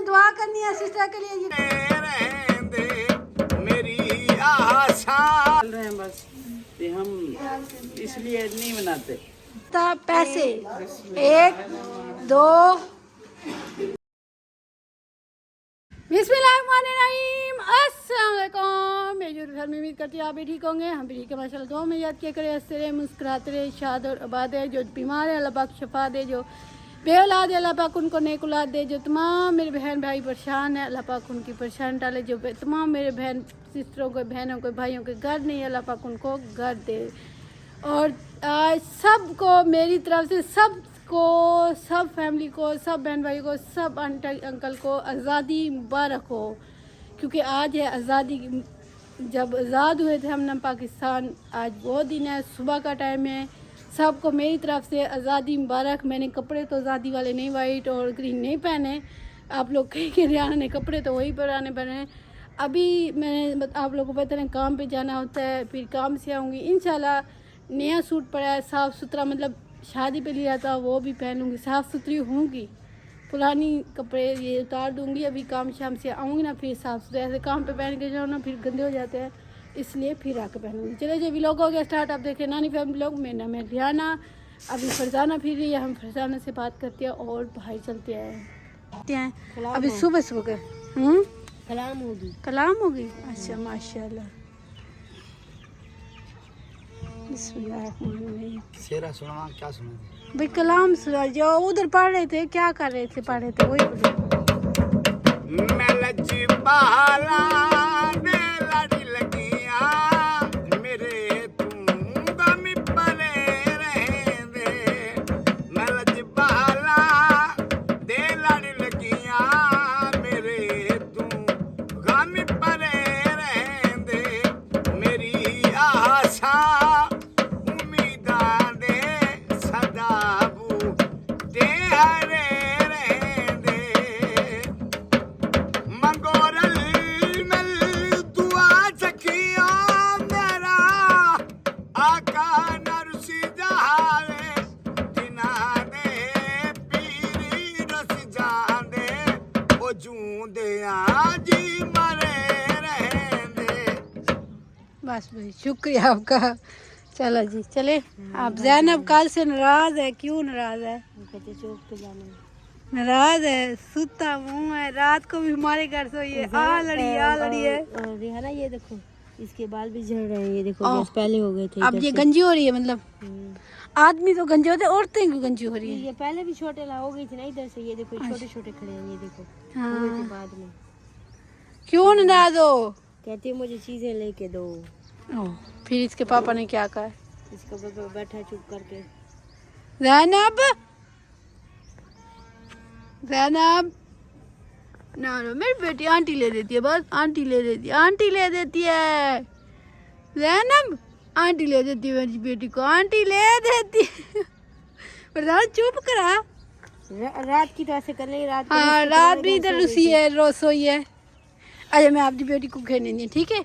दुआ करनी है सिस्टर के लिए। मेरी आशा चल रहे हैं बस, हम इसलिए नहीं बनाते। पैसे 1 2 बिस्मिल्लाहिर्रहमानिर्रहीम। अस्सलाम वालेकुम। मैं जो घर में उम्मीद करती हूँ आप भी ठीक होंगे, हम भी ठीक है माशाल्लाह। दुआ में याद किया करें, हंसते रहे, मुस्कुराते रहे, शाद और आबाद है। जो बीमार है अल्लाह पाक शफा दे, जो बे औलाद है अल्लाह पाक उनको नेक औलाद दे, जो तमाम मेरे बहन भाई परेशान है अल्लाह पाक उनकी परेशान डाले, जो तमाम मेरे बहन सिस्टरों को, बहनों को, भाइयों के घर नहीं अल्लाह पाक उनको घर दे। और सबको मेरी तरफ से सबको, सब फैमिली को, सब बहन भाई को, सब आंटी अंकल को आज़ादी मुबारक हो, क्योंकि आज है आज़ादी। जब आज़ाद हुए थे हम ना पाकिस्तान, आज वो दिन है, सुबह का टाइम है। सबको मेरी तरफ से आज़ादी मुबारक। मैंने कपड़े तो आज़ादी वाले नहीं, वाइट और ग्रीन नहीं पहने। आप लोग कहीं के रियाना ने कपड़े तो वही पुराने पहने। अभी मैंने आप लोगों को पता नहीं काम पे जाना होता है, फिर काम से आऊँगी इंशाल्लाह। नया सूट पड़ा है साफ़ सुथरा, मतलब शादी पे लिया था, वो भी पहनूँगी, साफ़ सुथरी होंगी। पुरानी कपड़े ये उतार दूँगी, अभी काम शाम से आऊँगी ना, फिर साफ़ सुथरे। ऐसे काम पे पहन के जाओ ना फिर गंदे हो जाते हैं, इसलिए फिर आके पहनूँगी। चलो जो व्लॉग हो गया स्टार्ट। आप देखें नानी फैमिली व्लॉग। मेरा नाम है रियाना। अभी फरजाना फिर रही है, हम फरजाना से बात करते हैं और बाहर चलते हैं। अभी सुबह सुबह कलाम होगी। अच्छा माशाल्लाह। शेरा सुना, क्या सुना भाई कलाम सुना, जो उधर पढ़ रहे थे, क्या कर रहे थे, पढ़ रहे थे वही बोले। मैं लज्जी बहाला ने लड़ी लगिया मेरे तू गमी परे रहंदे। मैं लज्जी बहाला दे लड़ी लगिया मेरे तू गमी परे रहंदे। मेरी आशा बस भाई शुक्रिया आपका। चलो जी चले। आप ज़ैनब कल से नाराज है, क्यों नाराज है? चौक पे जाना नाराज है, सुता मुँह है, रात को भी हमारे घर सोई है। आ लड़ी है। रिहाना ये देखो, इसके बाल भी झड़ रहे हैं, ये देखो पहले हो गए थे। अब ये गंजी हो रही है, मतलब आदमी तो गंजे होते, औरतें क्यों गंजी हो रही है? ये पहले भी छोटे ला हो गई थी ना इधर से, ये देखो छोटे छोटे खड़े हैं, ये देखो। हाँ। बाद में क्यों नाराज हो? कहती है मुझे चीजें लेके दो। फिर इसके पापा ने क्या कहा? इसका पापा बैठा चुप करके। ज़ैनब ना मेरी बेटी आंटी ले देती है, बस आंटी ले देती है, आंटी ले देती है। ज़ैनब आंटी ले देती है, मेरी बेटी को आंटी ले देती है। चुप करा। रात की तो ऐसे कर रही, रात हाँ रात भी इधर रुसी है, रोसोई है। अरे मैं आपकी बेटी को खेलने नहीं, ठीक है?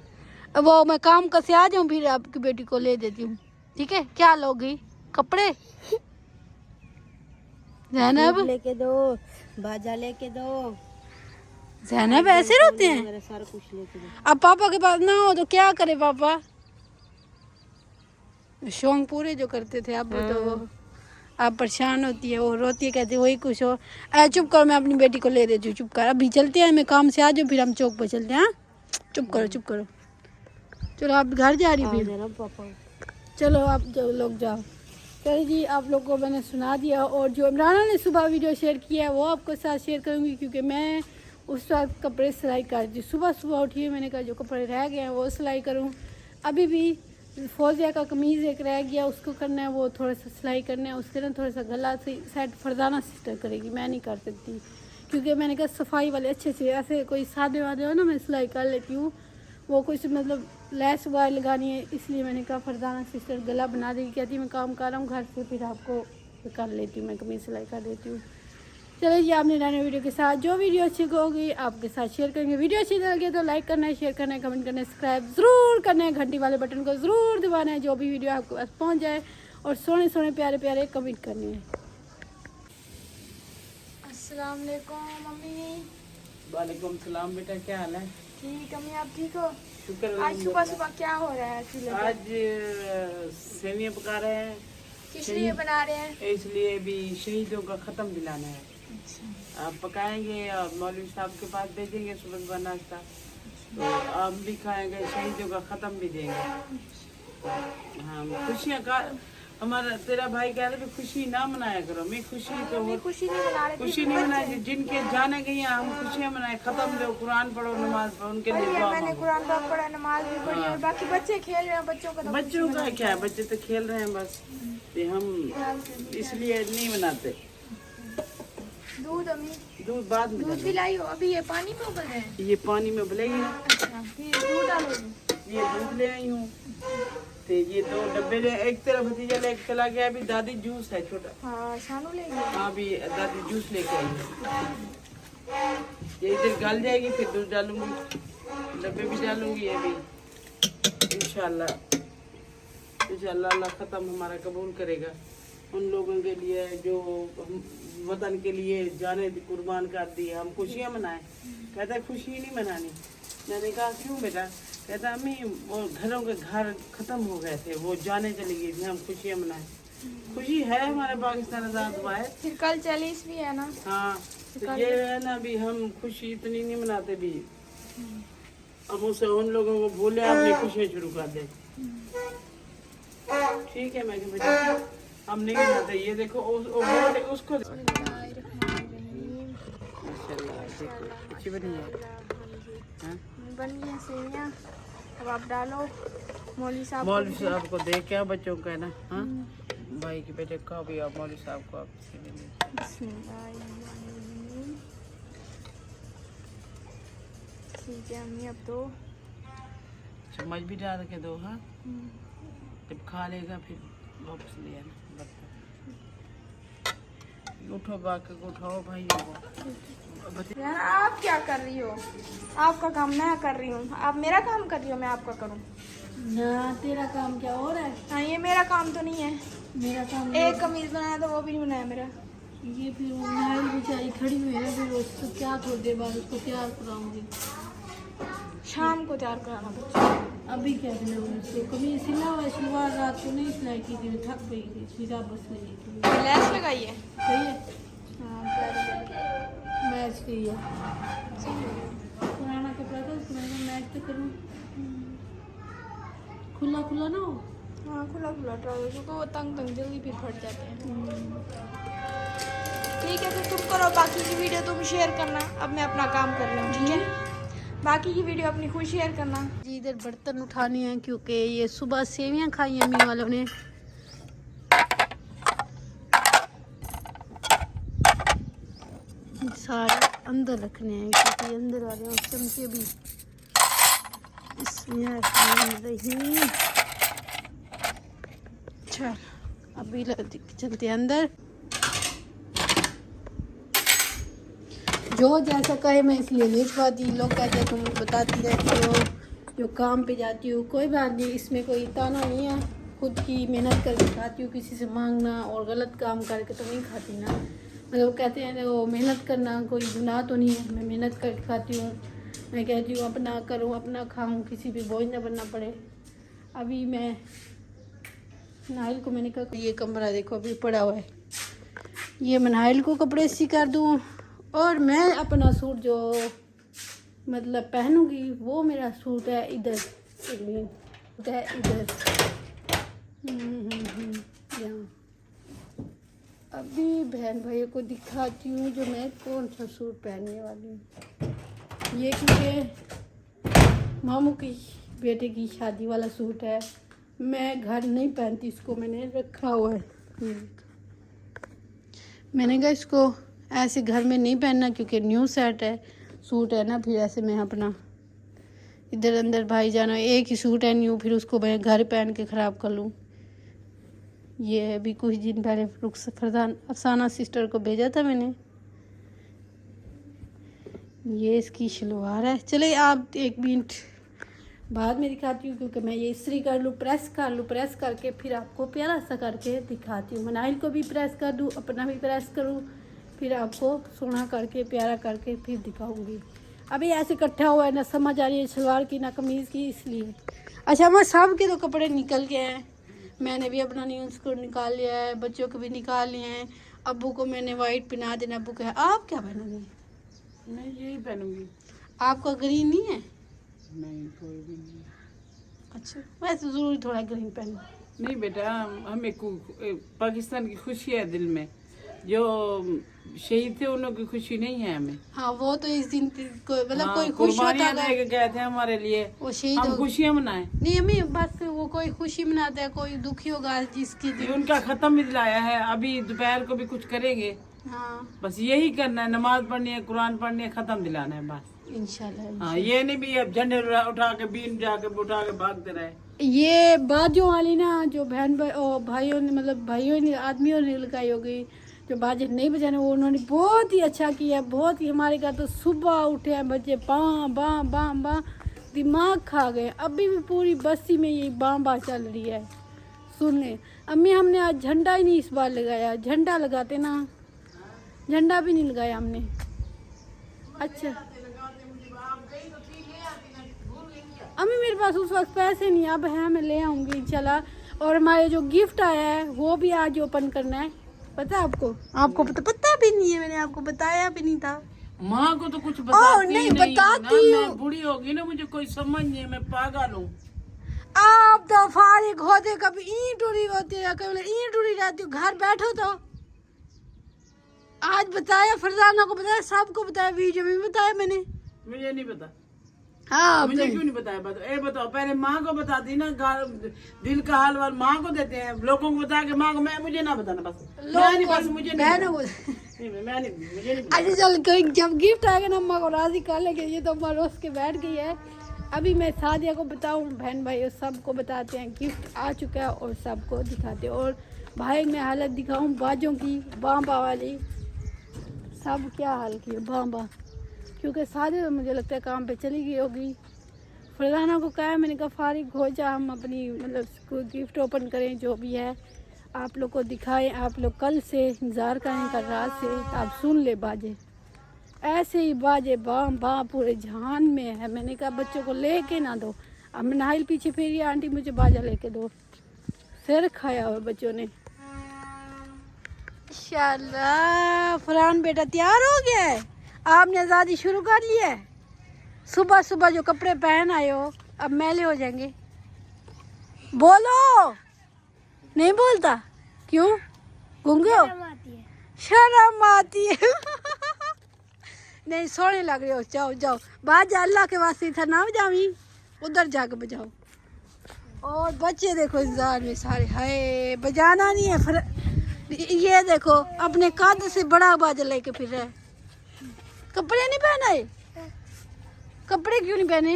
वो मैं काम कर से आ जाऊँ फिर आपकी बेटी को ले देती हूँ, ठीक है? क्या लोगी? कपड़े ज़ैनब लेके दो, बाजा लेके दो। ज़ैनब ऐसे रोते हैं? सारा कुछ लेके दो। अब पापा के पास ना हो तो क्या करे पापा? शौक पूरे जो करते थे अब तो वो अब परेशान होती है, वो रोती है, कहती है वही कुछ हो। चुप करो, मैं अपनी बेटी को ले देती हूँ, चुप कर। अभी चलते हैं, मैं काम से आ जाऊँ फिर हम चौक पर चलते हैं। हाँ चुप करो। चलो आप घर जा रही फिर? चलो आप जो लोग जाओ। चलो जी आप लोग को मैंने सुना दिया, और जो इमराना ने सुबह वीडियो शेयर किया है वो आपको साथ शेयर करूँगी, क्योंकि मैं उस वक्त कपड़े सिलाई कर रही थी। सुबह उठी है, मैंने कहा जो कपड़े रह गए हैं वो सिलाई करूँ। अभी भी फौजिया का कमीज़ एक रह गया, उसको करना है, वो थोड़ा सा सिलाई करना है। उसके ना थोड़ा सा गला से साइड फरजाना सिस्टर करेगी, मैं नहीं कर सकती, क्योंकि मैंने कहा सफाई वाले अच्छे से, ऐसे कोई सादे वादे हो ना मैं सिलाई कर लेती हूँ, वो कुछ मतलब लैस वगैरह लगानी है, इसलिए मैंने कहा फरजाना सिस्टर गला बना देगी। कहती मैं काम कर रहा हूँ घर से, फिर आपको कर लेती हूँ, मैं कमीज सिलाई कर देती हूँ। चलो जी आपने नए वीडियो के साथ जो वीडियो अच्छी होगी आपके साथ शेयर करेंगे। वीडियो अच्छी लगे तो लाइक करना है, शेयर करना है, कमेंट करना है, सब्सक्राइब ज़रूर करना है, घंटी वाले बटन को ज़रूर दबाना है, जो भी वीडियो आपके पास पहुँच जाए, और सोने सोने प्यारे प्यारे कमेंट करने हैं। अस्सलाम वालेकुम मम्मी। वालेकुम सलाम बेटा, क्या हाल है? ठीक अम्मी, आप ठीक हो? शुक्र आज सुबह सुबह क्या हो रहा है चूल्हे पे? आज सेवियां पका रहे हैं, किस लिए बना रहे हैं? इसलिए भी शहीदों का खत्म दिलाना है। अच्छा। आप पकाएंगे और मौलवी साहब के पास भेजेंगे सुबह सुबह नाश्ता, तो आप भी खाएंगे, शहीदों का खत्म भी देंगे। हाँ, खुशियाँ का हमारा तेरा भाई कह रहे खुशी ना मनाया करो। मैं खुशी तो मैं खुशी नहीं मना रही थी, खुशी नहीं मनाई, जिनके जाने गई हैं हम खुशियाँ मनाए। खत्म लो, कुरान पढ़ो, नमाज पढ़ो, उनके लिए दुआ मैंने मांगो। कुरान पाक पढ़ा, नमाज भी पढ़ी और बाकी बच्चे खेल रहे हैं, बच्चों का तो बच्चों का क्या है, बच्चे तो खेल रहे हैं बस, ये हम इसलिए नहीं मनाते। दूध अम्मी, दूध बाद में दूध डालो। पिलाई हो? अभी ये पानी में उबल रहे हैं। ये पानी में उबलेगी। अच्छा, फिर दूध डालोगे? ये दूध ले आई हूँ, तो ये 2 डब्बे ले, एक तेरा भतीजा ले चला गया, अभी दादी जूस है छोटा। हाँ, शानू ले गए। हाँ, अभी दादी जूस लेके आई है। ये इधर गल जाएगी, फिर दूध डालूंगी, डब्बे भी डालूंगी। ये भी इंशाल्लाह इंशाल्लाह अल्लाह ख़त्म हमारा कबूल करेगा। उन लोगों के लिए जो हम वतन के लिए जाने कुर्बान कर दी, हम खुशियाँ मनाएं। कहता है खुशी नहीं मनानी। मैंने कहा क्यों बेटा? कहता अम्मी वो घरों के घर ख़त्म हो गए थे, वो जाने चली गई थी, हम खुशियाँ मनाएं। खुशी है, हमारे पाकिस्तान आज़ाद हुआ है। फिर कल 40 भी है ना? हाँ, तो ये है ना, भी हम खुशी इतनी नहीं मनाते भी, अब उसे उन लोगों को भूले, अपनी खुशियाँ शुरू कर दे। ठीक है, मैं बेटा हम नहीं मनाते। ये देखो उसको अच्छी बनी है। हाँ? बन गई है सेवियाँ, अब आप डालो। मौलवी साहब मौलवी साहब को दे क्या बच्चों का है ना। हाँ, भाई के बेटे का भी आप मौलवी साहब को आप बिस्मिल्लाहिर्रहमानिर्रहीम। ठीक है अम्मी, अब तो चम्मच भी डाल के दो। हाँ, जब खा लेगा फिर वापस ले आना। उठो, बाकी को उठाओ भाई। यार आप क्या कर रही हो? आपका काम मैं कर रही हूँ, आप मेरा काम कर रही हो, मैं आपका करूँ ना? तेरा काम क्या हो रहा है? हाँ, ये मेरा काम तो नहीं है। मेरा काम एक कमीज बनाया था, वो भी नहीं बनाया मेरा। ये फिर वो नाइल बेचारी खड़ी हुई है, फिर उसको क्या थोड़ी देर बाद उसको तैयार कराऊंगी। शाम को तैयार कराना बच्चा। अभी क्या बनाऊंगी उसको? कभी सिला हुआ शलवार रात को नहीं सिलाई की थी, थक गई थी, सीधा बस लगी थी। लैस लगाई है? सही है, हाँ, मैच की है। पुराना कपड़ा था उसको मैंने कहा मैच तो करूँ, खुला खुला ना हो। हाँ, खुला खुला ट्राउजर, क्योंकि वो तंग तंग जल्दी फिर फट जाते हैं। ठीक है, तो तुम करो बाकी की वीडियो, तुम शेयर करना, अब मैं अपना काम कर रही हूँ। ठीक है, बाकी की वीडियो अपनी खुद शेयर करना। जी, इधर बर्तन उठाने हैं क्योंकि ये सुबह सेवियां खाई अम्मी वालों ने। सारे अंदर रखने हैं क्योंकि अंदर वाले हैं, चमचे भी इसमें रही। चल अभी चलते हैं अंदर। जो जैसा कहे मैं इसलिए नहीं छुपाती। लोग कहते हैं तुम बताती रहती हो, जो काम पे जाती हो। कोई बात नहीं, इसमें कोई ताना नहीं है। खुद की मेहनत करके खाती हूँ, किसी से मांगना और गलत काम करके तो नहीं खाती ना। मतलब कहते हैं वो मेहनत करना कोई गुनाह तो नहीं है। मैं मेहनत करके खाती हूँ। मैं कहती हूँ अपना करूँ, अपना खाऊँ, किसी पे बोझ ना बनना पड़े। अभी मैं नाहिल को मैंने कहा ये कमरा देखो अभी पड़ा हुआ है, ये मैं नाहिल को कपड़े इस्त्री कर दूँ और मैं अपना सूट जो मतलब पहनूंगी वो मेरा सूट है इधर, है इधर यहाँ। अभी बहन भाइयों को दिखाती हूँ जो मैं कौन सा सूट पहनने वाली हूँ। ये क्योंकि मामू की बेटे की शादी वाला सूट है, मैं घर नहीं पहनती इसको, मैंने रखा हुआ है। मैंने कहा इसको ऐसे घर में नहीं पहनना क्योंकि न्यू सेट है, सूट है ना, फिर ऐसे मैं अपना इधर अंदर भाई जाना, एक ही सूट है न्यू, फिर उसको मैं घर पहन के ख़राब कर लूँ। ये अभी कुछ दिन पहले फरजान अफसाना सिस्टर को भेजा था मैंने। ये इसकी शलवार है। चले आप एक मिनट बाद में दिखाती हूँ क्योंकि मैं ये इस्त्री कर लूँ, प्रेस कर लूँ, प्रेस करके फिर आपको प्यारा सा करके दिखाती हूँ। मनाइल को भी प्रेस कर दूँ, अपना भी प्रेस करूँ, फिर आपको सोना करके प्यारा करके फिर दिखाऊंगी। अभी ऐसे इकट्ठा हुआ है, ना समझ आ रही है सलवार की ना कमीज़ की, इसलिए। अच्छा मैं सब के तो कपड़े निकल गए हैं, मैंने भी अपना न्यूज़ को निकाल लिया है, बच्चों के भी निकाल लिए हैं। अब्बू को मैंने वाइट पहना देना, अब्बू का। आप क्या पहनोगी? मैं यही पहनूंगी। आपका ग्रीन नहीं है? नहीं कोई भी नहीं। अच्छा वैसे ज़रूरी थोड़ा ग्रीन पहनो। नहीं बेटा, हमें पाकिस्तान की खुशी है दिल में, जो शहीद थे उन की खुशी नहीं है हमें। हाँ वो तो इस दिन मतलब कोई खुश कुर्बानियां होता दे के गए थे हमारे लिए, वो शहीद हम हो। खुशियां मनाएं। नहीं हमें बस वो कोई खुशी मनाता है, कोई दुखी होगा जिसकी ये उनका खत्म भी दिलाया है, अभी दोपहर को भी कुछ करेंगे। हाँ बस यही करना है, नमाज पढ़नी है, कुरान पढ़नी है, खत्म दिलाना है बस। इंशाल्लाह। हाँ ये नहीं भी अब झंडे उठा के बीन जाके उठा के भागते रहे। ये बाजों वाली ना जो बहन भाइयों ने मतलब भाइयों ने आदमियों ने लगाई होगी, जो बाजे नहीं बजाने वो उन्होंने बहुत ही अच्छा किया, बहुत ही। हमारे घर तो सुबह उठे हैं बच्चे बाँ बाँ बाँ बाँ, दिमाग खा गए। अभी भी पूरी बस्ती में ये बाँ बाँ चल रही है। सुनने अम्मी हमने आज झंडा ही नहीं इस बार लगाया, झंडा लगाते ना, झंडा भी नहीं लगाया हमने। अच्छा अम्मी मेरे पास उस वक्त पैसे नहीं, अब है मैं ले आऊँगी इंशाल्लाह। और हमारे जो गिफ्ट आया है वो भी आज ओपन करना है, पता है आपको? आपको पता भी नहीं है, मैंने आपको बताया भी नहीं था। माँ को तो कुछ बताती नहीं, नहीं बताती ना, हूँ। मैं बूढ़ी होगी ना, मुझे कोई समझ नहीं है, मैं पागल हूँ। आप तो फारिग होते, कभी ईंट उड़ी होती है, कभी ईंट उड़ी रहती हो, घर बैठो तो। आज बताया, फरजाना को बताया, सबको बताया, वीडियो में बताया मैंने। मुझे नहीं पता। हाँ मुझे क्यों नहीं बताया? बताओ पहले माँ को बताती ना, दिल का हाल वाल माँ को देते हैं, लोगों को बता के माँ को। मैं मुझे ना बताना बस, मैं नहीं, बस मुझे नहीं बहनों को नहीं, मैं नहीं, मुझे नहीं। अच्छा चल कोई जब गिफ्ट आएगा ना अम्मा को राजी कर लेंगे। ये तो अम्मा रोज के बैठ गई है। अभी मैं सादिया को बताऊं, बहन भाई सबको बताते हैं, गिफ्ट आ चुका है और सबको दिखाते हैं। और भाई मैं हालत दिखाऊं बाजों की, बाँ वाली सब क्या हाल की है बाँ, क्योंकि सादिया मुझे लगता है काम पे चली गई होगी। फरजाना को कहा है, मैंने कहा फारिग हो जा, हम अपनी मतलब कोई गिफ्ट ओपन करें, जो भी है आप लोग को दिखाएं। आप लोग कल से इंतज़ार करें, कल रात से आप सुन ले बाजे, ऐसे ही बाजे बाँ पूरे जहान में है। मैंने कहा बच्चों को लेके ना दो, अब नाहिल पीछे फेरी, आंटी मुझे बाजा लेके दो, सिर खाया हुआ बच्चों ने। इंशाल्लाह फरहान बेटा तैयार हो गया है, आपने आज़ादी शुरू कर लिया है। सुबह सुबह जो कपड़े पहन आए हो अब मैले हो जाएंगे। बोलो, नहीं बोलता क्यों? गूंगे हो? शर्म आती है नहीं सोने लग रहे हो, जाओ जाओ बाजा, अल्लाह के वास्ते था ना जावी, उधर जाके बजाओ। और बच्चे देखो इंतजार में सारे, हाय बजाना नहीं है। ये देखो अपने कद से बड़ा बाजा लेके फिर रहे। कपड़े नहीं पहने? कपड़े क्यों नहीं पहने?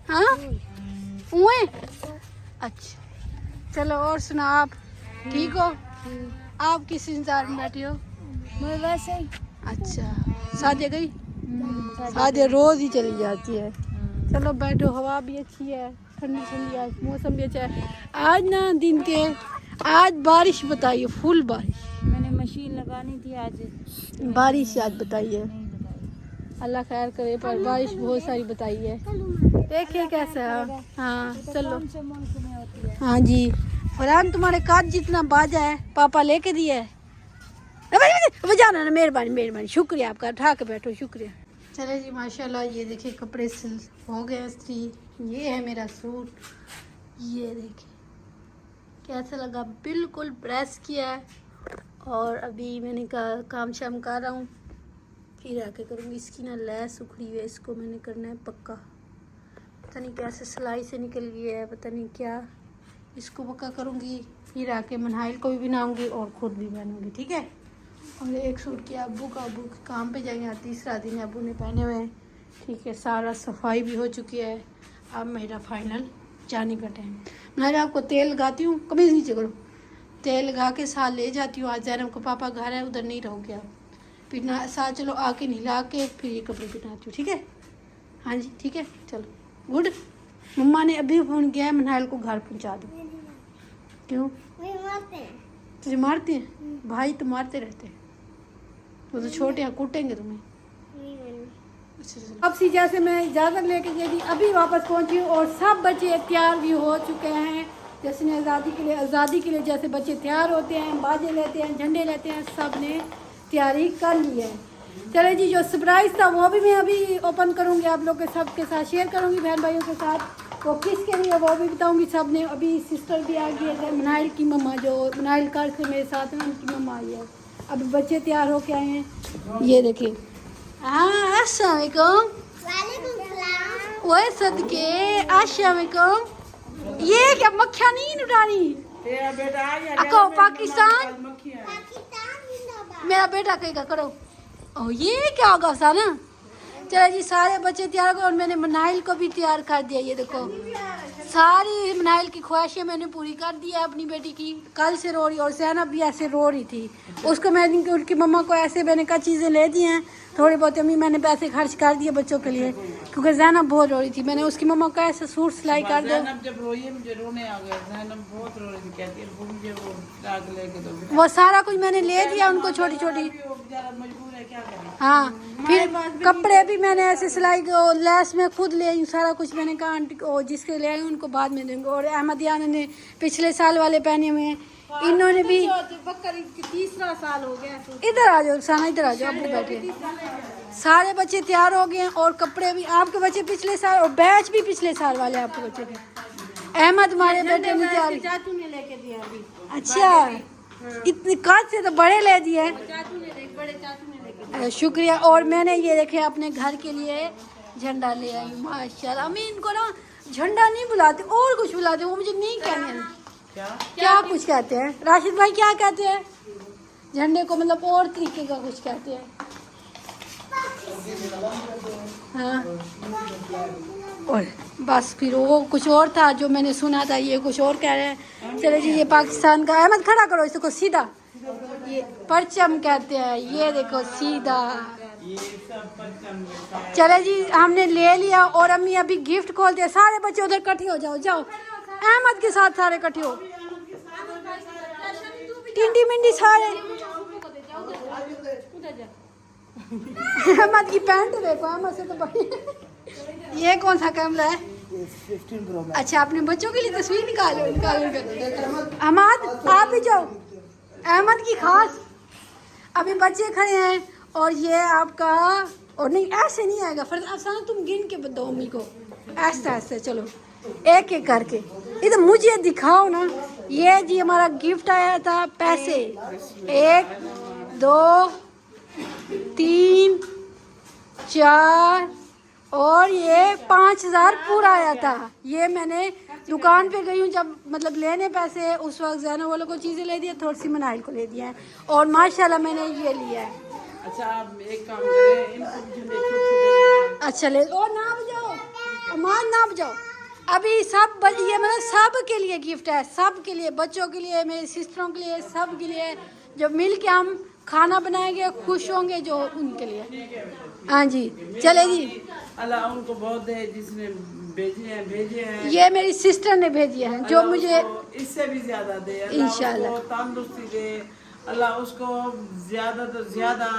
हाँ हुए? अच्छा चलो और सुना, आप ठीक हो? आप किस इंतजार में बैठी हो? मैं वैसे ही। अच्छा सादिया गई? सादिया रोज ही चली जाती है। चलो बैठो, हवा भी अच्छी है, ठंडी ठंडी, आज मौसम भी अच्छा है। आज ना दिन के आज बारिश बताइए, फुल बारिश। मैंने मशीन लगानी थी आज, बारिश आज बताइए, अल्लाह खैर करे, पर बारिश बहुत सारी बताई है। देखिए कैसा है। हाँ चलो, से मुल्क में होती है। हाँ जी फरहान तुम्हारे काज जितना बाजा है पापा लेके दिया है। बजाना ना, मेहरबानी मेहरबानी, शुक्रिया आपका, उठा के बैठो, शुक्रिया। चले जी माशाल्लाह, ये देखिए कपड़े सिल हो गए इस्त्री। ये है मेरा सूट, ये देखिए कैसा लगा, बिल्कुल प्रेस किया है। और अभी मैंने कहा काम शाम कर रहा हूँ, फिर आके करूँगी। इसकी ना लैस उखड़ी हुई है, इसको मैंने करना है पक्का। पता नहीं कैसे सिलाई से निकल गई है, पता नहीं क्या, इसको पक्का करूँगी। फिर आके मनाइल को भी बनाऊँगी और ख़ुद भी पहनूँगी, ठीक है। और एक सूट किया अब्बू का, अब्बू काम पे जाएंगे, तीसरा दिन अब्बू ने पहने हुए हैं, ठीक है। सारा सफाई भी हो चुकी है, अब मेरा फाइनल जाने का टाइम। मैं आपको तेल लगाती हूँ, कभी नीचे करो, तेल लगा के साथ ले जाती हूँ। आज जैनब को पापा घर है, उधर नहीं रहोगे आप, फिर ना साथ चलो आके नहला के फिर ये कपड़े पहनाती हूँ, ठीक है। हाँ जी ठीक है, चलो गुड। मम्मा ने अभी फ़ोन किया है मनाइल को घर पहुँचा दो। क्यों? तुझे मारते हैं? भाई तो मारते रहते हैं। वो तो छोटे हैं, कूटेंगे तुम्हें। अब सी जैसे मैं इजाज़त लेके गई थी, अभी वापस पहुंची हूँ और सब बच्चे तैयार भी हो चुके हैं। जैसे आज़ादी के लिए जैसे बच्चे तैयार होते हैं, बाजे लेते हैं, झंडे लेते हैं, सब ने तैयारी कर ली है। चले जी, जो सरप्राइज़ था वो भी मैं अभी ओपन करूँगी, आप लोग के सब के साथ शेयर करूँगी, बहन भाइयों के साथ। वो किसके लिए वो भी बताऊँगी। सब ने अभी सिस्टर भी आ गई है, मनाइल की मम्मा जो मनाइल कार से मेरे साथ है, उनकी मम्मा आई है। अभी बच्चे तैयार होके आए हैं, ये देखिए। हाँ, अस्सलाम वालेकुम। ओए सदके, अस्सलाम वालेकुम। ये क्या मक्खियाँ नहीं उड़ानी? अको पाकिस्तान, मेरा बेटा कहेगा करो। ओ ये क्या होगा साना? चलो जी, सारे बच्चे तैयार हो और मैंने मनाइल को भी तैयार कर दिया। ये देखो, सारी मनाइल की ख्वाहिशें मैंने पूरी कर दी है अपनी बेटी की। कल से रो रही और ज़ैनब भी ऐसे रो रही थी। उसको मैंने उनकी मम्मा को ऐसे मैंने कई चीज़ें ले दी हैं, थोड़ी बहुत अम्मी मैंने पैसे खर्च कर दिए बच्चों के लिए, क्योंकि ज़ैनब बहुत रो रही थी। मैंने उसकी मम्मा को ऐसे सूट सिलाई कर दो। जब रोई मुझे रोने आ गया। ज़ैनब बहुत रो रही थी, कहती है मुझे वो दाग लेके दो। वो सारा कुछ मैंने ले दिया उनको, छोटी छोटी। मजबूर है, क्या करें। हाँ, फिर कपड़े भी मैंने ऐसे सिलाई को लैस में खुद ले आई, सारा कुछ मैंने कहा आंटी को जिसके ले आई उनको बाद में देंगे। और अहमदिया ने पिछले साल वाले पहने हुए हैं, इन्होंने भी। तीसरा साल हो गया। इधर आ जाओ साना, इधर आ जाओ, अपने बैठे। सारे बच्चे तैयार हो गए हैं और कपड़े भी आपके बच्चे पिछले साल और बैच भी पिछले साल वाले आपके बच्चे के। अहमद हमारे बेटे ने तैयार, चाचू ने लेके दिया अभी। अच्छा, इतनी काज से तो बड़े ले दिए। चाचू ने बड़े चाचू ने लेके शुक्रिया। और मैंने ये देखे अपने घर के लिए झंडा ले आई माशाल्लाह। अम्मी इनको ना झंडा नहीं बुलाते और कुछ बुलाते, वो मुझे नहीं कहने क्या कुछ कहते हैं। राशिद भाई क्या कहते हैं झंडे को? मतलब और तरीके का कुछ कहते हैं। हाँ, और बस फिर वो कुछ और था जो मैंने सुना था, ये कुछ और कह रहे हैं। चले जी, ये पाकिस्तान का, अहमद खड़ा करो इसको सीधा, ये परचम कहते हैं। ये देखो सीधा। चले जी, हमने ले लिया और अम्मी अभी गिफ्ट खोलते हैं। सारे बच्चे उधर इकट्ठे हो जाओ, जाओ अहमद के साथ सारे इकट्ठे हो, टिंडी मिंडी सारे। अहमद की पैंट देखो, अहमद से तो बड़ी। ये कौन सा कैमरा है? अच्छा, अपने बच्चों के लिए तस्वीर निकालो। अहमद आप भी जाओ, अहमद की खास। अभी बच्चे खड़े हैं और ये आपका, और नहीं ऐसे नहीं आएगा फिर अफसाना, तुम गिन के दो अम्मी को, ऐसे ऐसे चलो एक एक करके। इधर मुझे दिखाओ ना। ये जी हमारा गिफ्ट आया था, पैसे 1 2 3 4 और ये 5000 पूरा आया था। ये मैंने दुकान पे गई हूँ जब मतलब लेने पैसे, उस वक्त ज़ैनब वालों को चीज़ें ले दी, थोड़ी सी मनाइल को ले दिया है और माशाल्लाह मैंने ये लिया है। अच्छा, आप एक काम करें, इनको भी झंडे छोटे। अच्छा ले, और ना बजाओ अमान, ना बजाओ। अभी सब ये मतलब सब के लिए गिफ्ट है, सब के लिए, बच्चों के लिए, मेरी सिस्टरों के लिए, सब के लिए। जब मिल के हम खाना बनाएंगे खुश होंगे जो उनके लिए। हाँ जी, चले जी। अल्लाह उनको बहुत दे जिसने भेजे हैं। ये मेरी सिस्टर ने भेजी है जो मुझे इससे भी ज्यादा दे। इंशाल्लाह तंदुरुस्ती दे, अल्लाह उसको ज्यादा तो ज्यादा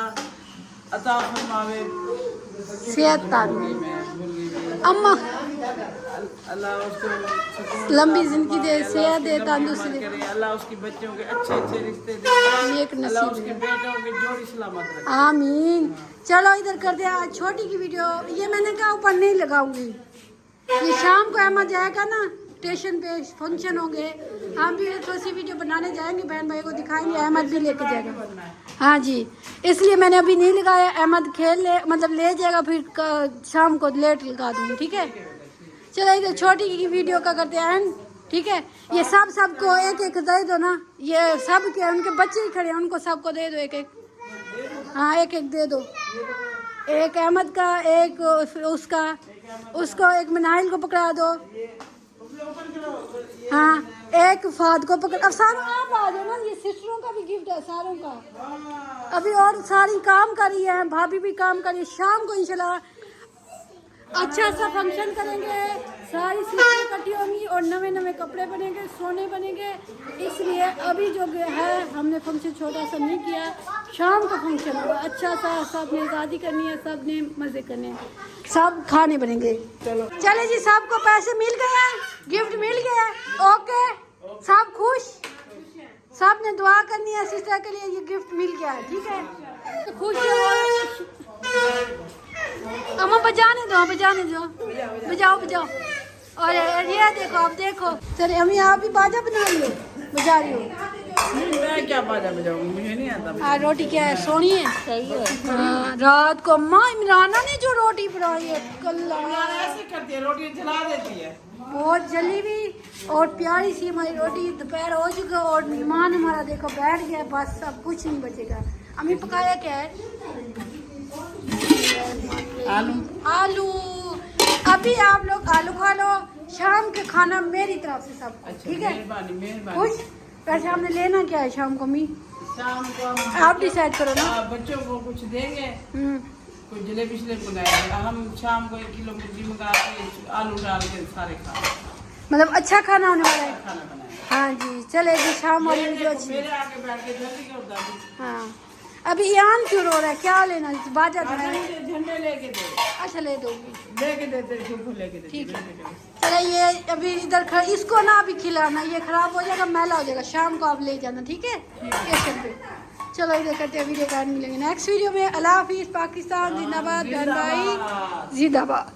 अता फरमावे, सेहत अम्मा, अल्लाह उसको लंबी जिंदगी दे, सेहत दे, तंदुरुस्ती दे। अल्लाह उसकी बच्चों के अच्छे अच्छे रिश्ते दे, नेक अल्लाह नसीब उसके बेटों की जोड़ी सलामत रखे। आमीन। चलो इधर कर दे आज छोटी की वीडियो। ये मैंने कहा ऊपर नहीं लगाऊंगी, ये शाम को अहमद जाएगा ना स्टेशन पे, फंक्शन होंगे, हम भी थोड़ी सी वीडियो बनाने जाएंगे, बहन भाई को दिखाएंगे, अहमद भी लेके जाएगा। हाँ जी, इसलिए मैंने अभी नहीं लगाया। अहमद खेल ले मतलब ले जाएगा, फिर शाम को लेट लगा दूंगी, ठीक है। चलो इधर छोटी की वीडियो का करते हैं, ठीक है। ये सबको एक एक दे दो ना, ये सब के उनके बच्चे ही खड़े हैं, उनको सबको दे दो एक एक। हाँ, एक एक दे दो, एक अहमद का, एक उसका, उसको एक मनाइल को पकड़ा दो। हाँ, एक फाद को पकड़। अब सारों आप आ जाओ ना, ये सिस्टरों का भी गिफ्ट है सारों का। अभी और सारी काम कर रही है, भाभी भी काम कर रही है। शाम को इंशाल्लाह अच्छा सा फंक्शन करेंगे, सारी चीज़ें इकट्ठी होंगी और नवे नवे कपड़े बनेंगे, सोने बनेंगे। इसलिए अभी जो है हमने फंक्शन छोटा सा नहीं किया, शाम का फंक्शन होगा अच्छा सा, सब ने शादी करनी है, सब ने मज़े करने हैं, सब खाने बनेंगे। चले जी, सबको पैसे मिल गए हैं, गिफ्ट मिल गया है, ओके, सब खुश, सब ने दुआ करनी है सिस्टर के लिए, ये गिफ्ट मिल गया है, ठीक है, तो खुश हो। अम्मा बजाने दो, बजाने दो, बजाओ बजाओ। और ये देखो, आप देखो, चले अम्मी आप भी बाजा बना रही हो, बजा रही हो? मैं क्या बाजा बजाऊंगी, मुझे नहीं आता। रोटी क्या है, सोनी है? सही है। हाँ, रात को अम्मा इमराना ने जो रोटी बनाई है कल, ऐसे करती है, रोटी जला देती है। बहुत जली हुई और प्यारी सी हमारी रोटी। दोपहर हो चुका और मेहमान हमारा देखो बैठ गया, बस अब कुछ नहीं बचेगा। अम्मी पकाया क्या है? आलू। आलू। अभी आप लोग आलू खा लो, शाम के खाना मेरी तरफ से सब, ठीक है? मेहरबानी मेहरबानी। खुश? वैसे हमने लेना क्या है शाम को अम्मी? शाम को हम आप डिसाइड करो ना। बच्चों को कुछ देंगे, हम्म, कुछ जलेबी शलेबी बनाएंगे। हम शाम को 1 किलो मुर्गी मंगा के आलू डाल के सारे मतलब अच्छा खाना होने वाला है। खाना बनाएंगे। हाँ जी, चलेगी शाम वाली वीडियो अच्छी। मेरे आके बैठ के जल्दी कर दादी। हाँ, अभी ईयान क्यों रो रहा है, क्या लेना? बाजा तो है। झंडे लेके दे, अच्छा ले दोगी, लेके देते फूफू लेके देते। ठीक है। चले ये अभी इधर इसको ना अभी खिलाना, ये खराब हो जाएगा, मैला हो जाएगा, शाम को आप ले जाना, ठीक है? स्टेशन पे। चलो इधर करते हैं वीडियो, कार्ड मिलेंगे नेक्स्ट वीडियो में। अल्लाह हाफिज़, पाकिस्तान जिंदाबाद, बहन भाई जिंदाबाद।